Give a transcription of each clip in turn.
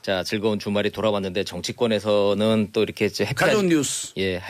자, 즐거운 주말이 돌아왔는데 정치권에서는 또 이렇게 가져온 뉴스. 예,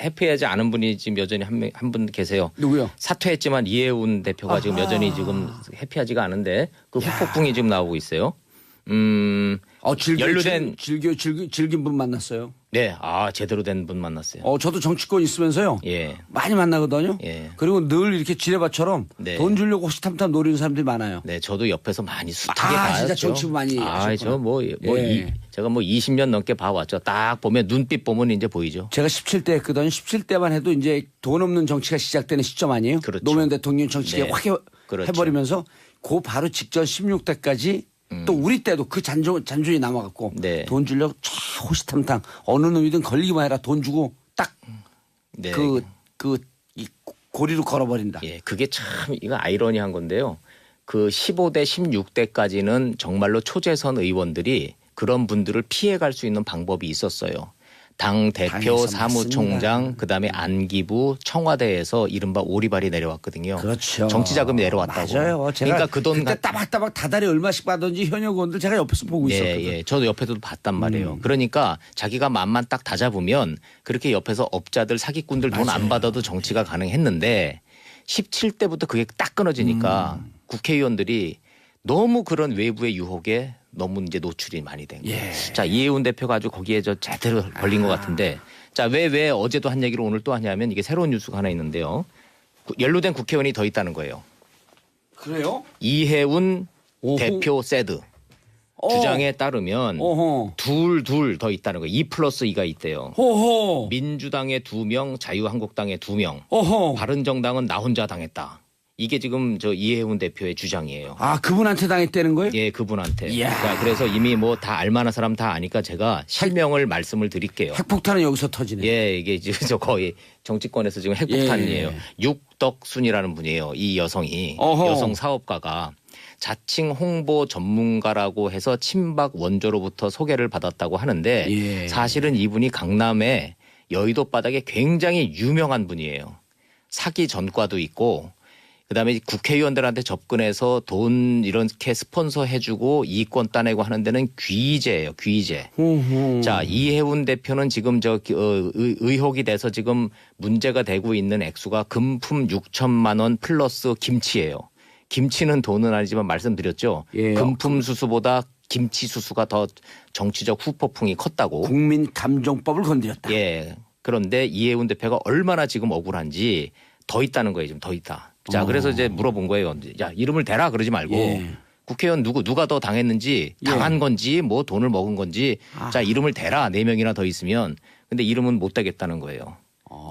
해피하지 않은 분이 지금 여전히 한 분 계세요. 누구요? 사퇴했지만 이해운 대표가 지금 여전히 지금 해피하지가 않은데 그 후폭풍이 지금 나오고 있어요. 연루된 즐긴 분 만났어요. 네, 제대로 된 분 만났어요. 저도 정치권 있으면서요. 예. 많이 만나거든요. 예. 그리고 늘 이렇게 지뢰밭처럼 네. 돈 주려고 호시탐탐 노리는 사람들이 많아요. 네, 저도 옆에서 많이 숱하게 봤죠. 진짜 정치 많이 하셨구나. 제가 20년 넘게 봐왔죠. 딱 보면 눈빛 보면 이제 보이죠. 제가 17대 했거든요. 17대만 해도 이제 돈 없는 정치가 시작되는 시점 아니에요? 그렇죠. 노무현 대통령 정치에 네. 확 그렇죠. 해버리면서 그 바로 직전 16대까지 또 우리 때도 그 잔존이 남아갖고 네. 돈 주려고 쫙 호시탐탐 어느 놈이든 걸리기만 해라 돈 주고 딱 네. 이 고리로 걸어버린다. 예, 그게 참 이거 아이러니한 건데요. 그 15대 16대까지는 정말로 초재선 의원들이 그런 분들을 피해갈 수 있는 방법이 있었어요. 당 대표, 당에서 사무총장, 맞습니다. 그다음에 안기부, 청와대에서 이른바 오리발이 내려왔거든요. 그렇죠. 정치 자금이 내려왔다고. 맞아요. 제가 그러니까 그 돈 그때 따박따박 다달이 얼마씩 받던지 현역 의원들 제가 옆에서 보고 있었거든요. 예. 저도 옆에도 봤단 말이에요. 그러니까 자기가 맘만 딱 다잡으면 그렇게 옆에서 업자들 사기꾼들 돈 안 받아도 정치가 가능했는데 17대부터 그게 딱 끊어지니까 국회의원들이 너무 그런 외부의 유혹에 너무 이제 노출이 많이 된 거예요. 예. 자, 이해운 대표가 아주 거기에 제대로 걸린 것 같은데 자, 왜 어제도 한 얘기를 오늘 또 하냐면 이게 새로운 뉴스가 하나 있는데요. 연루된 국회의원이 더 있다는 거예요. 그래요? 이해운 오호. 대표 세드. 주장에 따르면 어허. 둘 더 있다는 거예요. 2+2가 있대요. 호호. 민주당에 2명, 자유한국당에 2명, 어허. 바른정당은 나 혼자 당했다. 이게 지금 이해훈 대표의 주장이에요. 그분한테 당했다는 거예요? 예, 그분한테. 이야. 자, 그래서 이미 뭐 다 알만한 사람 다 아니까 제가 실명을 말씀을 드릴게요. 핵폭탄은 여기서 터지네. 예, 이게 지금 거의 정치권에서 지금 핵폭탄이에요. 예. 육덕순이라는 분이에요. 이 여성이 어허. 여성 사업가가 자칭 홍보 전문가라고 해서 친박 원조로부터 소개를 받았다고 하는데 예. 사실은 이분이 강남의 여의도 바닥에 굉장히 유명한 분이에요. 사기 전과도 있고 그다음에 국회의원들한테 접근해서 돈 이렇게 스폰서 해주고 이권 따내고 하는 데는 귀재예요. 귀재. 자, 이해운 대표는 지금 의혹이 돼서 지금 문제가 되고 있는 액수가 금품 6천만 원 플러스 김치예요. 김치는 돈은 아니지만 말씀드렸죠. 예. 금품 수수보다 김치 수수가 더 정치적 후폭풍이 컸다고. 국민 감정법을 건드렸다. 예. 그런데 이해운 대표가 얼마나 지금 억울한지 더 있다는 거예요. 지금 더 있다. 자, 그래서 이제 물어본 거예요. 야, 이름을 대라 그러지 말고 예. 국회의원 누가 더 당했는지 당한 건지 뭐 돈을 먹은 건지 자, 이름을 대라 4명이나 더 있으면 근데 이름은 못 대겠다는 거예요.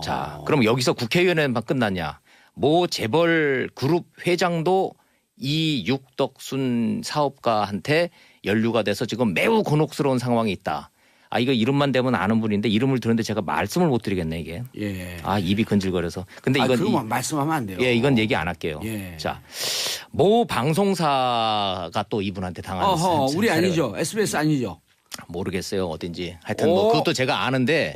자, 그럼 여기서 국회의원에만 끝났냐? 모 재벌 그룹 회장도 이 육덕순 사업가한테 연루가 돼서 지금 매우 곤혹스러운 상황이 있다. 이거 이름만 대면 아는 분인데 이름을 들었는데 제가 말씀을 못 드리겠네 이게. 예. 입이 근질거려서. 근데 이건 그거 말씀하면 안 돼요. 예, 이건 얘기 안 할게요. 예. 자, 모 방송사가 또 이분한테 당하는 우리 사례가 아니죠. SBS 아니죠. 모르겠어요 어딘지. 하여튼 뭐 그것도 제가 아는데.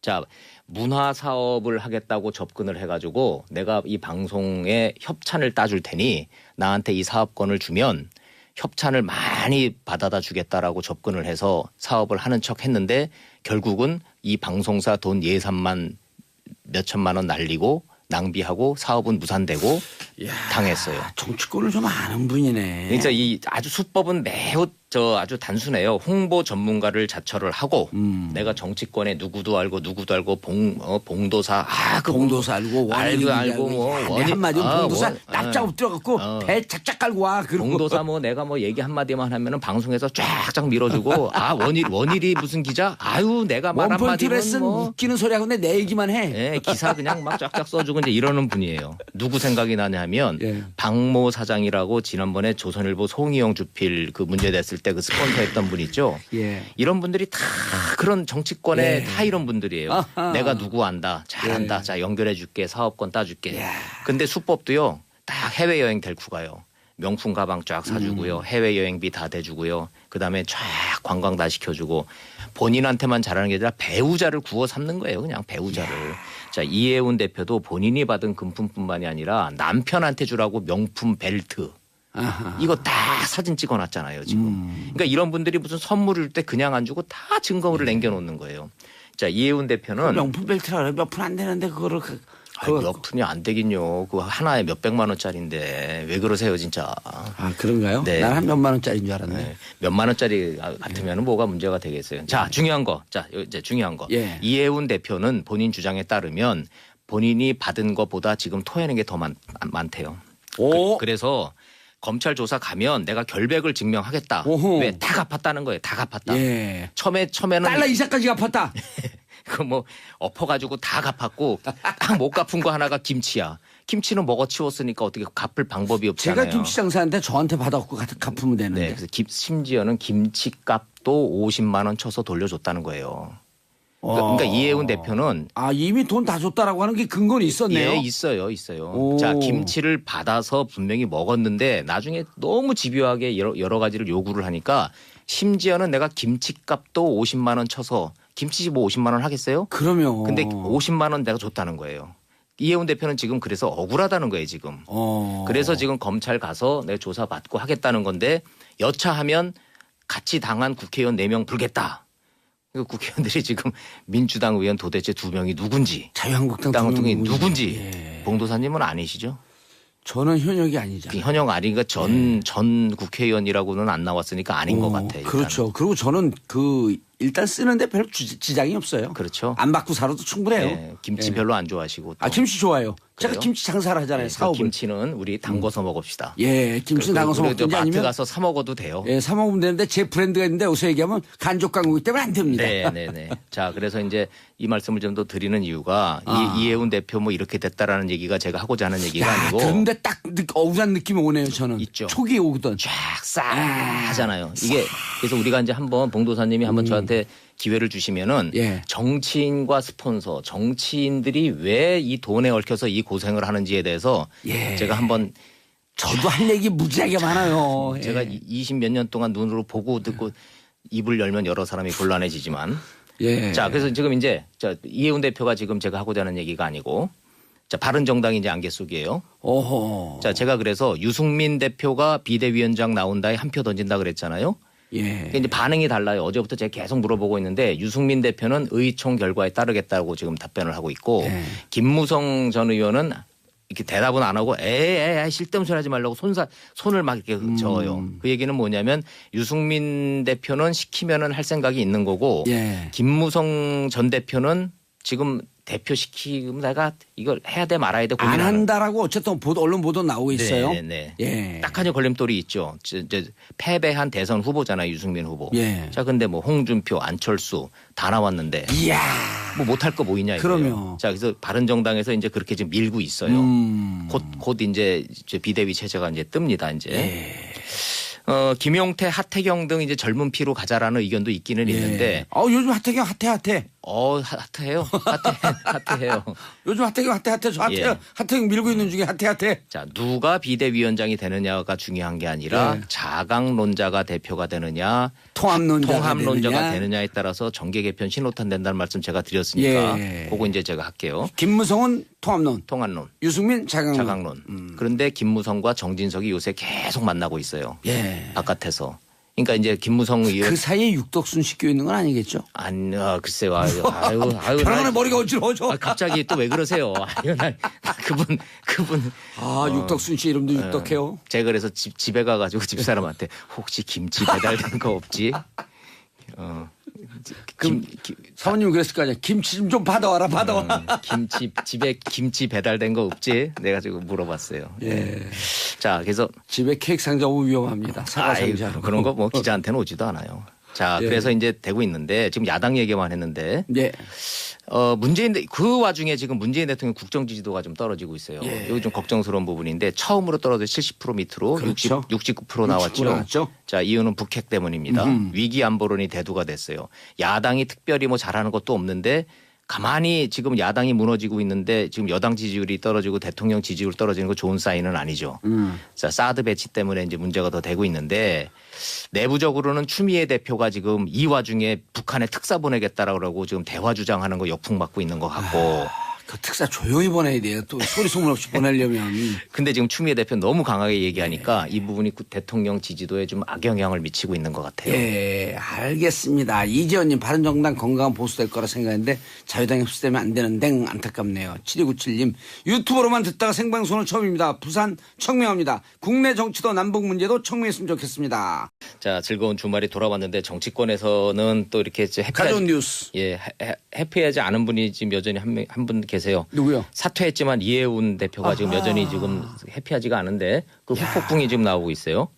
자, 문화 사업을 하겠다고 접근을 해가지고 내가 이 방송에 협찬을 따줄 테니 나한테 이 사업권을 주면 협찬을 많이 받아다 주겠다라고 접근을 해서 사업을 하는 척 했는데 결국은 이 방송사 돈 예산만 몇 천만 원 날리고 낭비하고 사업은 무산되고 당했어요. 정치권을 좀 아는 분이네. 그러니까 이 아주 수법은 매우 아주 단순해요. 홍보 전문가를 자처를 하고 내가 정치권에 누구도 알고 봉도사 봉도사 알고 알고 뭐 한마디로 봉도사 납작 엎드려갖고 배 작작 깔고 와. 봉도사 뭐 내가 뭐 얘기 한마디만 하면은 방송에서 쫙쫙 밀어주고 원일이 무슨 기자 내가 말 한마디면 원펀트레슨 뭐 웃기는 소리 하고 내 얘기만 해. 예, 기사 그냥 막 쫙쫙 써주고 이제 이러는 분이에요. 누구 생각이 나냐 하면 예. 박모 사장이라고 지난번에 조선일보 송희영 주필 그 문제 됐을 때 그 스폰서 했던 분 있죠. 예. 이런 분들이 다 그런 정치권에 다 이런 분들이에요. 아하. 내가 누구 안다. 잘한다. 자, 연결해 줄게. 사업권 따줄게. 근데 수법도요. 딱 해외여행 데리고 가요. 명품 가방 쫙 사주고요. 해외여행비 다 대주고요. 그다음에 쫙 관광 다 시켜주고 본인한테만 잘하는 게 아니라 배우자를 구워 삼는 거예요. 그냥 배우자를. 자, 이해운 대표도 본인이 받은 금품뿐만이 아니라 남편한테 주라고 명품 벨트 아하. 이거 다 사진 찍어놨잖아요 지금. 그러니까 이런 분들이 무슨 선물을 때 그냥 안 주고 다 증거물을 남겨놓는 거예요. 자 이혜훈 대표는 명품 벨트라 그래 몇 푼 안 되는데 그거를 몇 푼이 안 되긴요. 그 하나에 몇 백만 원짜리인데 왜 그러세요 진짜. 아 그런가요? 네. 난 한 몇만 원짜리인 줄 알았네. 네. 몇만 원짜리 같으면 뭐가 문제가 되겠어요. 자 중요한 거. 자 이제 중요한 거. 예. 이혜훈 대표는 본인 주장에 따르면 본인이 받은 것보다 지금 토해낸 게 더 많대요. 오. 그래서 검찰 조사 가면 내가 결백을 증명하겠다. 오호. 왜 다 갚았다는 거예요. 다 갚았다. 예. 처음에는 달러 이자까지 갚았다. 그 뭐 엎어가지고 다 갚았고 딱 못 갚은 거 하나가 김치야. 김치는 먹어치웠으니까 어떻게 갚을 방법이 없잖아요. 제가 김치 장사하는데 저한테 받아갖고 갚으면 되는데. 네, 그래서 심지어는 김치값도 50만 원 쳐서 돌려줬다는 거예요. 그러니까 이혜훈 대표는 아 이미 돈 다 줬다라고 하는 게 근거는 있었네요. 예, 있어요. 오. 자, 김치를 받아서 분명히 먹었는데 나중에 너무 집요하게 여러 가지를 요구를 하니까 심지어는 내가 김치값도 50만 원 쳐서 김치집 뭐 50만 원 하겠어요? 그러면. 근데 50만 원 내가 줬다는 거예요. 이혜훈 대표는 지금 그래서 억울하다는 거예요, 지금. 그래서 지금 검찰 가서 내가 조사받고 하겠다는 건데 여차하면 같이 당한 국회의원 4명 불겠다. 그 국회의원들이 지금 민주당 의원 도대체 2명이 누군지 자유한국당 당 두 중에 명이 누군지 예. 봉도사님은 아니시죠? 저는 현역이 아니잖아요. 그 현역 아니니까 전 국회의원이라고는 안 나왔으니까 아닌 것 같아요. 일단은. 그렇죠. 그리고 저는 일단 쓰는데 별로 지장이 없어요. 그렇죠. 안 받고 살아도 충분해요. 예, 김치 예. 별로 안 좋아하시고. 또. 아 김치 좋아요. 제가 그래요? 김치 장사를 하잖아요. 그 사업을. 김치는 우리 담궈서 먹읍시다. 예, 김치 담궈서 그리고 먹든지 마트 아니면 가서 사 먹어도 돼요. 예, 사 먹으면 되는데 제 브랜드가 있는데 여기서 얘기하면 간접 광고이기 때문에 안 됩니다. 네네네. 자, 그래서 이제 이 말씀을 좀 더 드리는 이유가 이혜훈 대표 뭐 이렇게 됐다라는 얘기가 제가 하고자 하는 얘기가 야, 아니고 그런데 딱 억울한 느낌이 오네요. 저는 있죠. 초기에 오거든. 쫙 싸하잖아요. 이게 그래서 우리가 이제 한번 봉도사님이 한번 저한테 기회를 주시면은 예. 정치인과 스폰서, 정치인들이 왜 이 돈에 얽혀서 이 고생을 하는지에 대해서 예. 제가 한번 저도 할 얘기 무지하게 많아요. 예. 제가 20 몇 년 동안 눈으로 보고 듣고 입을 열면 여러 사람이 곤란해지지만 예. 자, 그래서 지금 이제 이혜훈 대표가 지금 제가 하고자 하는 얘기가 아니고 자, 바른정당이 이제 안개 속이에요. 오호. 자, 제가 그래서 유승민 대표가 비대위원장 나온다에 한 표 던진다 그랬잖아요. 예. 그러니까 이제 반응이 달라요. 어제부터 제가 계속 물어보고 있는데 유승민 대표는 의총 결과에 따르겠다고 지금 답변을 하고 있고 예. 김무성 전 의원은 이렇게 대답은 안 하고 에이 쓸데없는 소리 하지 말라고 손을 막 이렇게 저어요. 그 얘기는 뭐냐면 유승민 대표는 시키면은 할 생각이 있는 거고 예. 김무성 전 대표는 지금 대표 시키면 내가 이걸 해야 돼 말아야 돼 안 고민하는. 한다라고 어쨌든 언론 보도 나오고 있어요. 네네. 예. 딱한 걸림돌이 있죠. 이제 패배한 대선 후보잖아요, 유승민 후보. 예. 자, 근데 뭐 홍준표, 안철수 다 나왔는데 이야. 뭐 못할 거 뭐 있냐 이거예요. 그럼요. 자, 그래서 바른정당에서 이제 그렇게 지금 밀고 있어요. 곧 이제 비대위 체제가 이제 뜹니다, 이제. 예. 김용태, 하태경 등 이제 젊은 피로 가자라는 의견도 있기는 있는데, 요즘 하태경 핫해. 핫해요. 핫해요. 요즘 하태경 핫해. 저 핫해요. 예. 하태경 밀고 있는 중에 핫해. 자, 누가 비대위원장이 되느냐가 중요한 게 아니라 예. 자강론자가 대표가 되느냐, 통합론자가 되느냐에 따라서 정계 개편 신호탄 된다는 말씀 제가 드렸으니까 예. 그거 이제 제가 할게요. 김무성은 통합론, 통합론, 유승민 자강론. 그런데 김무성과 정진석이 요새 계속 만나고 있어요. 예. 바깥에서. 그러니까 이제 김무성 의원 그 사이에 육덕순 씻겨 있는 건 아니겠죠? 글쎄요. 아유. 편안한 머리가 어지러워져. 갑자기 또 왜 그러세요? 아유, 그분. 육덕순 씨 이름도 육덕해요. 제가 그래서 집에 가가지고 집사람한테 혹시 김치 배달된 거 없지? 사모님 그랬을 거 아니야. 김치 좀 받아와라. 집에 김치 배달된 거 없지? 내가 지금 물어봤어요. 예. 자, 그래서 집에 케이크 상자 오면 위험합니다. 사과 상자로. 그런 거 뭐 기자한테는 오지도 않아요. 자, 예. 그래서 이제 되고 있는데 지금 야당 얘기만 했는데 예. 그 와중에 지금 문재인 대통령 국정 지지도가 좀 떨어지고 있어요. 예. 여기 좀 걱정스러운 부분인데 처음으로 떨어져 70% 밑으로 그렇죠. 69% 나왔죠. 나왔죠. 자, 이유는 북핵 때문입니다. 위기 안보론이 대두가 됐어요. 야당이 특별히 뭐 잘하는 것도 없는데 가만히 지금 야당이 무너지고 있는데 지금 여당 지지율이 떨어지고 대통령 지지율 떨어지는 거 좋은 사인은 아니죠. 자, 사드 배치 때문에 이제 문제가 더 되고 있는데 내부적으로는 추미애 대표가 지금 이 와중에 북한에 특사 보내겠다라고 그러고 지금 대화 주장하는 거 역풍 맞고 있는 것 같고 그 특사 조용히 보내야 돼요. 또 소리 소문 없이 보내려면. 근데 지금 추미애 대표는 너무 강하게 얘기하니까 이 부분이 대통령 지지도에 좀 악영향을 미치고 있는 것 같아요. 예, 알겠습니다. 이재원님 바른정당 건강한 보수될 거라 생각했는데 자유당이 흡수되면 안 되는 댕 안타깝네요. 7297님 유튜브로만 듣다가 생방송은 처음입니다. 부산 청명합니다. 국내 정치도 남북 문제도 청명했으면 좋겠습니다. 자, 즐거운 주말이 돌아왔는데 정치권에서는 또 이렇게 가져온 뉴스. 예, 해피하지 않은 분이 지금 여전히 한 분 계세요. 누구요? 사퇴했지만 이해운 대표가 지금 여전히 지금 해피하지가 않은데 그 후폭풍이 지금 나오고 있어요.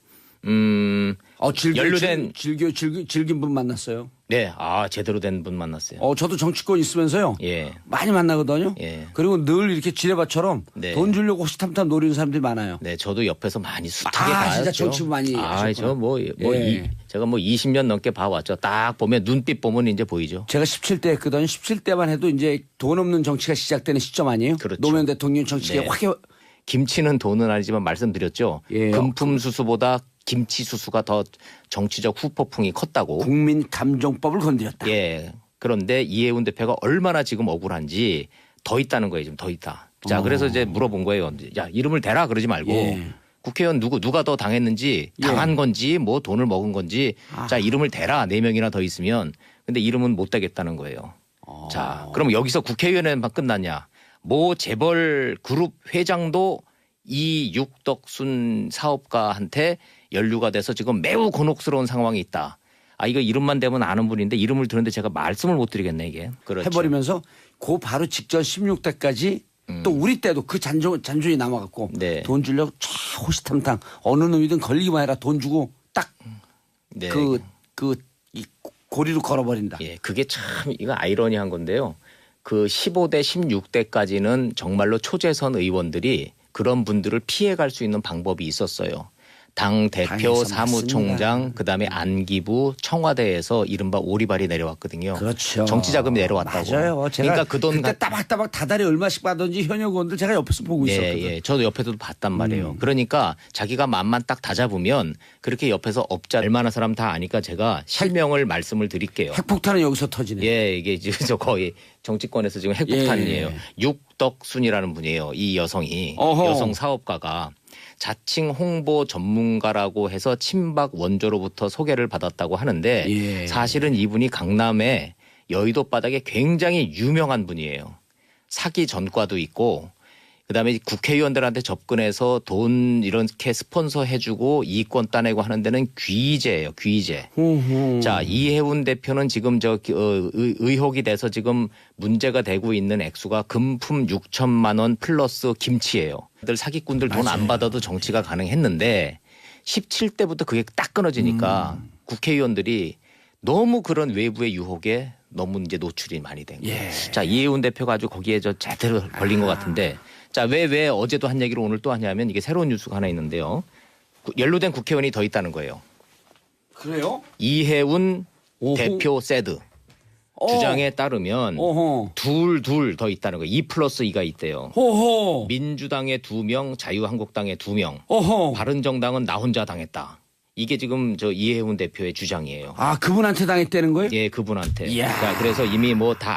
연루된 즐긴 분 만났어요. 네, 제대로 된 분 만났어요. 저도 정치권 있으면서요. 예. 많이 만나거든요. 예. 그리고 늘 이렇게 지뢰밭처럼 네. 돈 주려고 호시탐탐 노리는 사람들이 많아요. 네, 저도 옆에서 많이 숱하게 봤죠. 진짜 정치 많이 하셨구나. 제가 20년 넘게 봐왔죠. 딱 보면 눈빛 보면 이제 보이죠. 제가 17대 했거든요. 17대만 해도 이제 돈 없는 정치가 시작되는 시점 아니에요? 그렇죠. 노무현 대통령 정치가 네. 확 김치는 돈은 아니지만 말씀드렸죠. 예. 금품 수수보다 김치 수수가 더 정치적 후폭풍이 컸다고. 국민 감정법을 건드렸다. 예. 그런데 이해운 대표가 얼마나 지금 억울한지 더 있다는 거예요. 지금 더 있다. 자, 그래서 이제 물어본 거예요. 야, 이름을 대라 그러지 말고 예. 국회의원 누가 더 당했는지 당한 건지 뭐 돈을 먹은 건지 자, 이름을 대라. 4명이나 더 있으면. 근데 이름은 못 대겠다는 거예요. 자, 그럼 여기서 국회의원에만 끝났냐? 모 재벌 그룹 회장도 이 육덕순 사업가한테 연루가 돼서 지금 매우 곤혹스러운 상황이 있다. 이거 이름만 대면 아는 분인데 이름을 들었는데 제가 말씀을 못 드리겠네 이게. 그렇죠. 해버리면서 그 바로 직전 16대까지 또 우리 때도 그 잔존이 남아갖고 네. 돈 주려고 쫙 호시탐탐 어느 놈이든 걸리기만 해라 돈 주고 딱 네. 이 고리로 걸어버린다. 예, 그게 참 이거 아이러니한 건데요. 그 15대 16대까지는 정말로 초재선 의원들이 그런 분들을 피해갈 수 있는 방법이 있었어요. 당 대표, 당에서 사무총장, 맞습니다. 그다음에 안기부, 청와대에서 이른바 오리발이 내려왔거든요. 그렇죠. 정치 자금이 내려왔다고. 맞아요. 제가 그러니까 그 돈 그때 따박따박 다달이 얼마씩 받던지 현역 의원들 제가 옆에서 보고 있었거든요. 예. 저도 옆에서 봤단 말이에요. 그러니까 자기가 맘만 딱 다잡으면 그렇게 옆에서 업자 얼마나 사람 다 아니까 제가 실명을 말씀을 드릴게요. 핵폭탄은 여기서 터지네. 예, 이게 지금 저 거의 정치권에서 지금 핵폭탄이에요. 예. 육덕순이라는 분이에요. 이 여성이 어허. 여성 사업가가 자칭 홍보 전문가라고 해서 친박 원조로부터 소개를 받았다고 하는데 예. 사실은 이분이 강남의 여의도 바닥에 굉장히 유명한 분이에요. 사기 전과도 있고 그다음에 국회의원들한테 접근해서 돈 이렇게 스폰서 해주고 이권 따내고 하는 데는 귀재예요. 귀재. 자, 이해운 대표는 지금 의혹이 돼서 지금 문제가 되고 있는 액수가 금품 6천만 원 플러스 김치예요. 사기꾼들 돈 안 받아도 정치가 가능했는데 17대부터 그게 딱 끊어지니까 국회의원들이 너무 그런 외부의 유혹에 너무 이제 노출이 많이 된 거예요. 예. 자, 이해운 대표가 아주 거기에 제대로 걸린 것 같은데 자, 왜 어제도 한 얘기를 오늘 또 하냐면 이게 새로운 뉴스가 하나 있는데요. 연루된 국회의원이 더 있다는 거예요. 그래요? 이해운 오호. 대표 세드 주장에 따르면 어허. 둘 더 있다는 거예요. 2+2가 있대요. 호호. 민주당에 2명, 자유한국당에 2명, 어허. 바른정당은 나 혼자 당했다. 이게 지금 저 이해운 대표의 주장이에요. 그분한테 당했다는 거예요? 예, 그분한테. 이야. 자, 그래서 이미 뭐 다